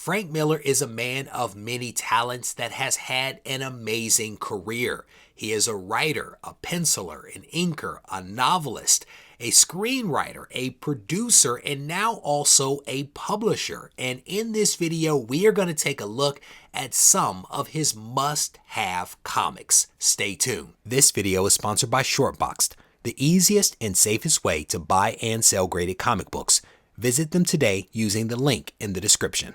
Frank Miller is a man of many talents that has had an amazing career. He is a writer, a penciler, an inker, a novelist, a screenwriter, a producer, and now also a publisher. And in this video, we are going to take a look at some of his must-have comics. Stay tuned. This video is sponsored by Shortboxed, the easiest and safest way to buy and sell graded comic books. Visit them today using the link in the description.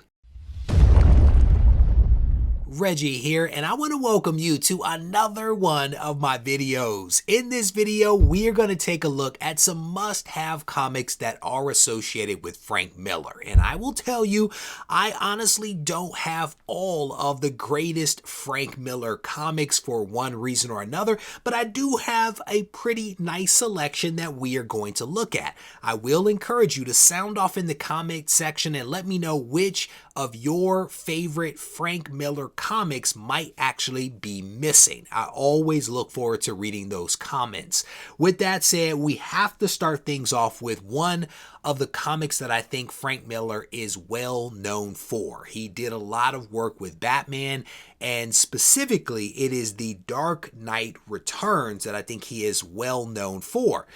Reggie here, and I want to welcome you to another one of my videos. In this video, we are going to take a look at some must-have comics that are associated with Frank Miller. And I will tell you, I honestly don't have all of the greatest Frank Miller comics for one reason or another, but I do have a pretty nice selection that we are going to look at. I will encourage you to sound off in the comment section and let me know which of your favorite Frank Miller comics might actually be missing. I always look forward to reading those comments. With that said, we have to start things off with one of the comics that I think Frank Miller is well known for. He did a lot of work with Batman, and specifically it is the Dark Knight Returns that I think he is well known for.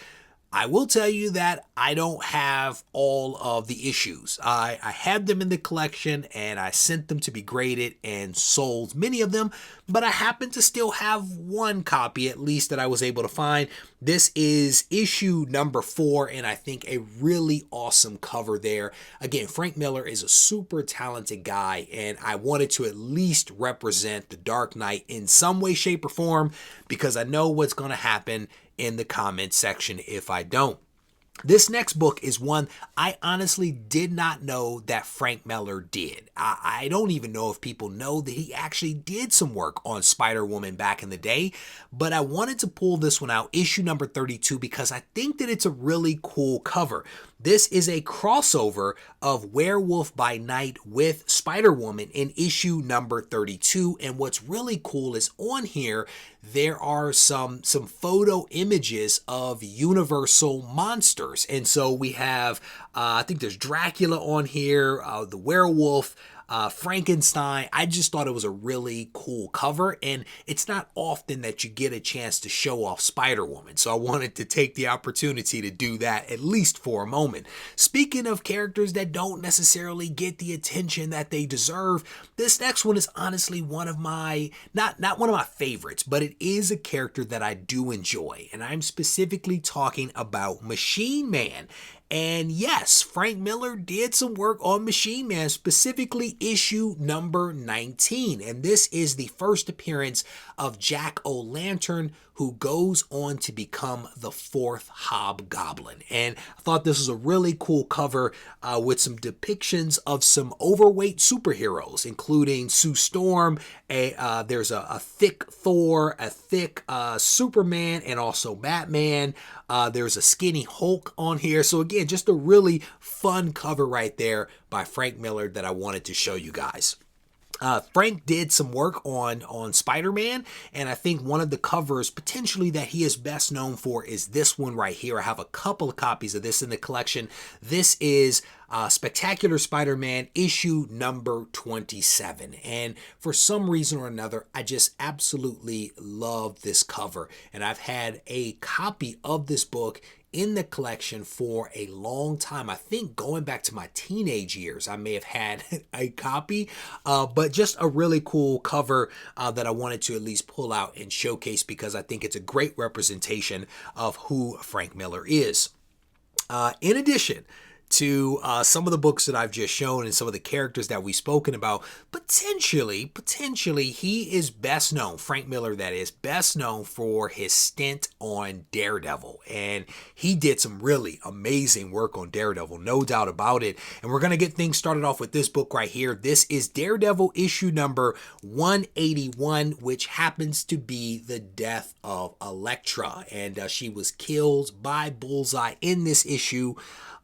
I will tell you that I don't have all of the issues. I had them in the collection and I sent them to be graded and sold many of them, but I happen to still have one copy at least that I was able to find. This is issue number 4, and I think a really awesome cover there. Again, Frank Miller is a super talented guy, and I wanted to at least represent the Dark Knight in some way, shape, or form because I know what's going to happen in the comment section if I don't. This next book is one I honestly did not know that Frank Miller did. I don't even know if people know that he actually did some work on Spider-Woman back in the day, but I wanted to pull this one out, issue number 32, because I think that it's a really cool cover. This is a crossover of Werewolf by Night with Spider-Woman in issue number 32, and what's really cool is on here there are some photo images of Universal monsters, and so we have I think there's Dracula on here, the werewolf, Frankenstein. I just thought it was a really cool cover, and it's not often that you get a chance to show off Spider-Woman, so I wanted to take the opportunity to do that at least for a moment. Speaking of characters that don't necessarily get the attention that they deserve, this next one is honestly one of my, not one of my favorites, but it is a character that I do enjoy, and I'm specifically talking about Machine Man. And yes, Frank Miller did some work on Machine Man, specifically issue number 19. And this is the first appearance of Jack-O-Lantern, who goes on to become the 4th Hobgoblin. And I thought this was a really cool cover with some depictions of some overweight superheroes, including Sue Storm. There's a thick Thor, a thick Superman, and also Batman. There's a skinny Hulk on here. So again, just a really fun cover right there by Frank Miller that I wanted to show you guys. Frank did some work on Spider-Man, and I think one of the covers potentially that he is best known for is this one right here. I have a couple of copies of this in the collection. This is Spectacular Spider-Man issue number 27, and for some reason or another I just absolutely love this cover, and I've had a copy of this book in the collection for a long time. I think going back to my teenage years, I may have had a copy, but just a really cool cover that I wanted to at least pull out and showcase because I think it's a great representation of who Frank Miller is. In addition to some of the books that I've just shown and some of the characters that we've spoken about, potentially he is best known, Frank Miller that is, best known for his stint on Daredevil. And he did some really amazing work on Daredevil, no doubt about it. And we're going to get things started off with this book right here. This is Daredevil issue number 181, which happens to be the death of Elektra. And she was killed by Bullseye in this issue.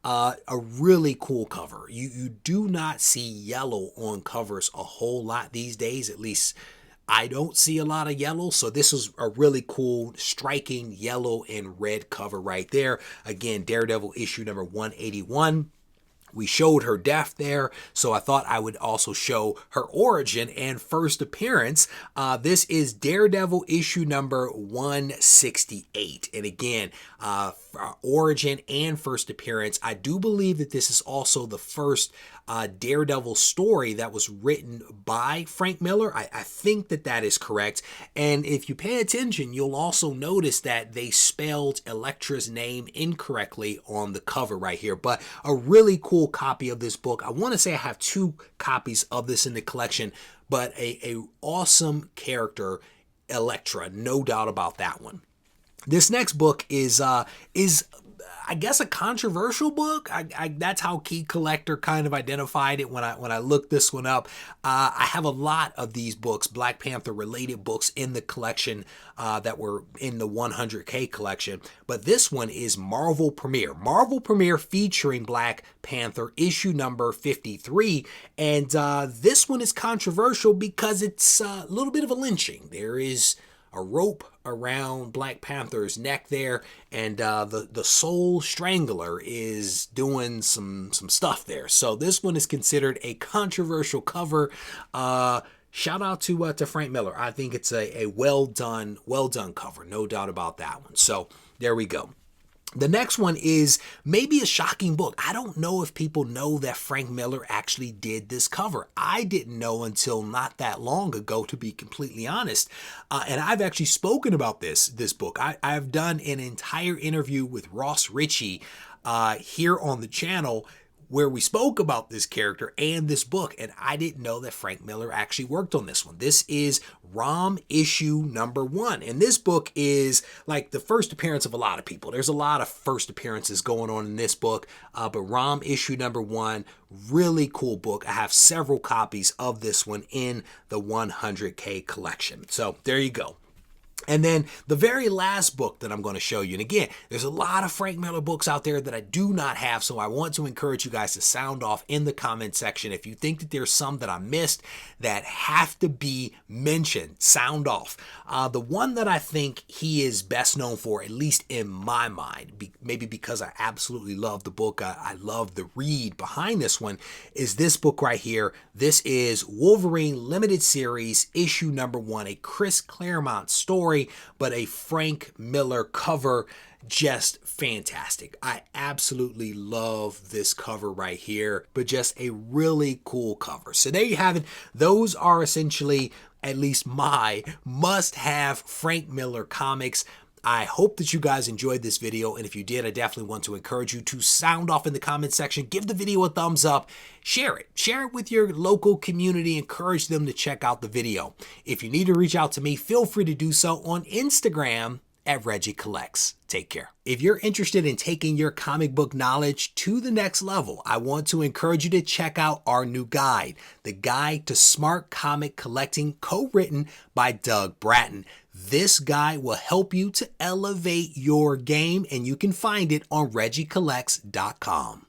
A really cool cover. You do not see yellow on covers a whole lot these days. At least I don't see a lot of yellow. So this is a really cool, striking yellow and red cover right there. Again, Daredevil issue number 181. We showed her death there, so I thought I would also show her origin and first appearance. This is Daredevil issue number 168. And again, origin and first appearance. I do believe that this is also the first Daredevil story that was written by Frank Miller. I think that that is correct. And if you pay attention, you'll also notice that they spelled Elektra's name incorrectly on the cover right here. But a really cool copy of this book. I want to say I have 2 copies of this in the collection, but a awesome character, Elektra, no doubt about that one. This next book is I guess a controversial book. That's how Key Collector kind of identified it when I looked this one up. I have a lot of these books, Black Panther related books in the collection that were in the 100K collection. But this one is Marvel Premiere. Marvel Premiere featuring Black Panther issue number 53. And this one is controversial because it's a little bit of a lynching. There is a rope around Black Panther's neck there, and the Soul Strangler is doing some stuff there. So this one is considered a controversial cover. Shout out to Frank Miller. I think it's a well done cover, no doubt about that one. So there we go. The next one is maybe a shocking book. I don't know if people know that Frank Miller actually did this cover. I didn't know until not that long ago, to be completely honest. And I've actually spoken about this book. I've done an entire interview with Ross Ritchie here on the channel where we spoke about this character and this book, and I didn't know that Frank Miller actually worked on this one. This is Rom issue number 1, and this book is like the first appearance of a lot of people. There's a lot of first appearances going on in this book, but Rom issue number 1, really cool book. I have several copies of this one in the 100K collection. So there you go. And then the very last book that I'm going to show you, and again, there's a lot of Frank Miller books out there that I do not have, so I want to encourage you guys to sound off in the comment section. If you think that there's some that I missed that have to be mentioned, sound off. The one that I think he is best known for, at least in my mind, maybe because I absolutely love the book, I love the read behind this one, is this book right here. This is Wolverine Limited Series, issue number 1, a Chris Claremont story, but a Frank Miller cover. Just fantastic. I absolutely love this cover right here, but just a really cool cover. So there you have it. Those are essentially at least my must-have Frank Miller comics. I hope that you guys enjoyed this video, and if you did, I definitely want to encourage you to sound off in the comment section, give the video a thumbs up, share it with your local community, encourage them to check out the video. If you need to reach out to me, feel free to do so on Instagram at Regie Collects. Take care. If you're interested in taking your comic book knowledge to the next level, I want to encourage you to check out our new guide, The Guide to Smart Comic Collecting, co-written by Doug Bratton. This guide will help you to elevate your game, and you can find it on RegieCollects.com.